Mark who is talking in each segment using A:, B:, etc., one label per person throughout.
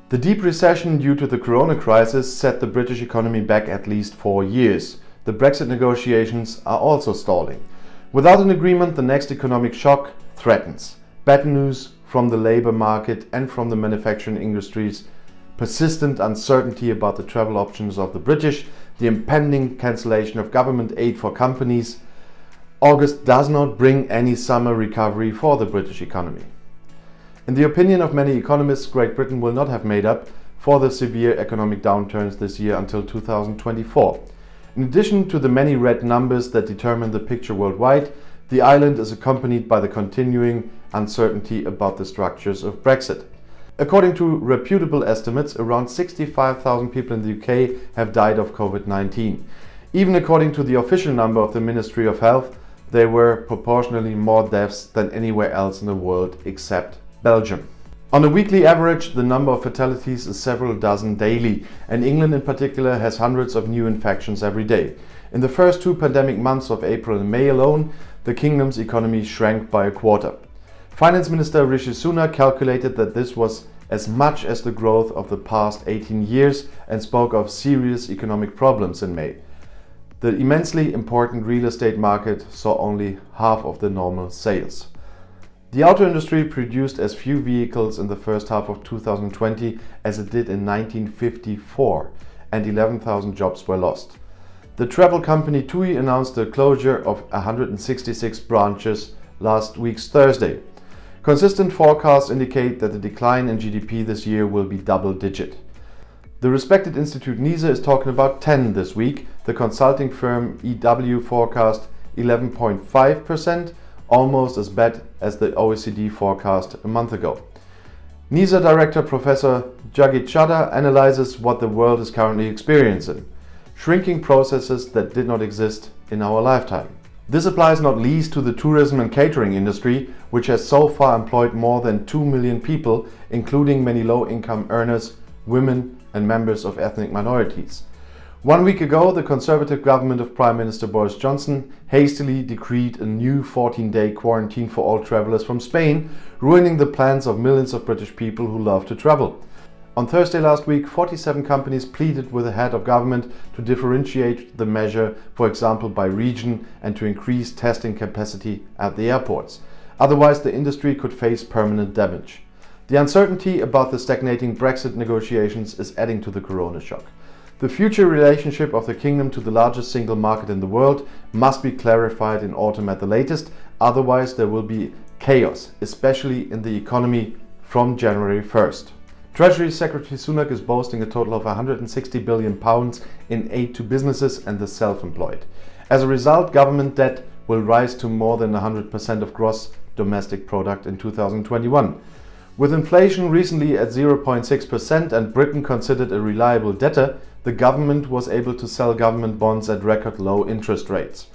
A: The deep recession due to the corona crisis set the British economy back at least 4 years. The Brexit negotiations are also stalling. Without an agreement, the next economic shock threatens. Bad news from the labour market and from the manufacturing industries, persistent uncertainty about the travel options of the British, the impending cancellation of government aid for companies. August does not bring any summer recovery for the British economy. In the opinion of many economists, Great Britain will not have made up for the severe economic downturns this year until 2024. In addition to the many red numbers that determine the picture worldwide, the island is accompanied by the continuing uncertainty about the structures of Brexit. According to reputable estimates, around 65,000 people in the UK have died of COVID-19. Even according to the official number of the Ministry of Health, there were proportionally more deaths than anywhere else in the world except Belgium. On a weekly average, the number of fatalities is several dozen daily, and England in particular has hundreds of new infections every day. In the first 2 pandemic months of April and May alone, the kingdom's economy shrank by a quarter. Finance Minister Rishi Sunak calculated that this was as much as the growth of the past 18 years and spoke of serious economic problems in May. The immensely important real estate market saw only half of the normal sales. The auto industry produced as few vehicles in the first half of 2020 as it did in 1954, and 11,000 jobs were lost. The travel company TUI announced the closure of 166 branches last week's Thursday. Consistent forecasts indicate that the decline in GDP this year will be double-digit. The respected institute NISA is talking about 10 this week. The consulting firm EW forecast 11.5%, almost as bad as the OECD forecast a month ago. NISA Director Professor Jagit Chadha analyzes what the world is currently experiencing: shrinking processes that did not exist in our lifetime. This applies not least to the tourism and catering industry, which has so far employed more than 2 million people, including many low-income earners, women and members of ethnic minorities. 1 week ago, the Conservative government of Prime Minister Boris Johnson hastily decreed a new 14-day quarantine for all travellers from Spain, ruining the plans of millions of British people who love to travel. On Thursday last week, 47 companies pleaded with the head of government to differentiate the measure, for example by region, and to increase testing capacity at the airports. Otherwise, the industry could face permanent damage. The uncertainty about the stagnating Brexit negotiations is adding to the corona shock. The future relationship of the kingdom to the largest single market in the world must be clarified in autumn at the latest, otherwise there will be chaos, especially in the economy from January 1st. Treasury Secretary Sunak is boasting a total of £160 billion in aid to businesses and the self-employed. As a result, government debt will rise to more than 100% of gross domestic product in 2021. With inflation recently at 0.6% and Britain considered a reliable debtor, the government was able to sell government bonds at record low interest rates.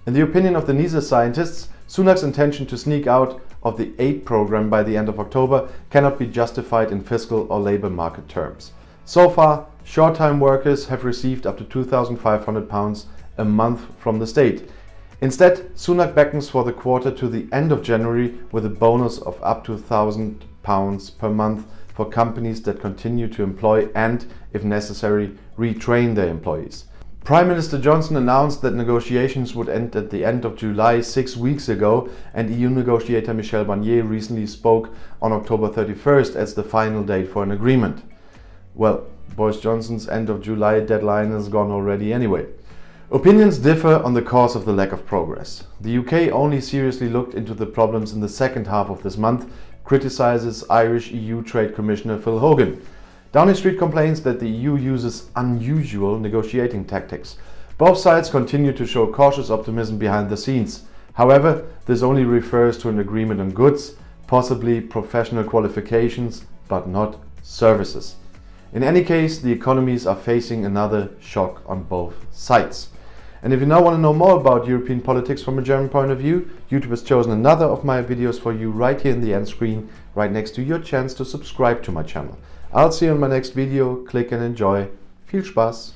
A: In the opinion of the NISA scientists, Sunak's intention to sneak out of the aid program by the end of October cannot be justified in fiscal or labour market terms. So far, short-time workers have received up to £2,500 a month from the state. Instead, Sunak beckons for the quarter to the end of January with a bonus of up to £1,000 per month for companies that continue to employ and, if necessary, retrain their employees. Prime Minister Johnson announced that negotiations would end at the end of July 6 weeks ago, and EU negotiator Michel Barnier recently spoke on October 31st as the final date for an agreement. Well, Boris Johnson's end of July deadline is gone already anyway. Opinions differ on the cause of the lack of progress. The UK only seriously looked into the problems in the second half of this month, criticises Irish EU Trade Commissioner Phil Hogan. Downing Street complains that the EU uses unusual negotiating tactics. Both sides continue to show cautious optimism behind the scenes. However, this only refers to an agreement on goods, possibly professional qualifications, but not services. In any case, the economies are facing another shock on both sides. And if you now want to know more about European politics from a German point of view, YouTube has chosen another of my videos for you right here in the end screen, right next to your chance to subscribe to my channel. I'll see you in my next video. Click and enjoy. Viel Spaß!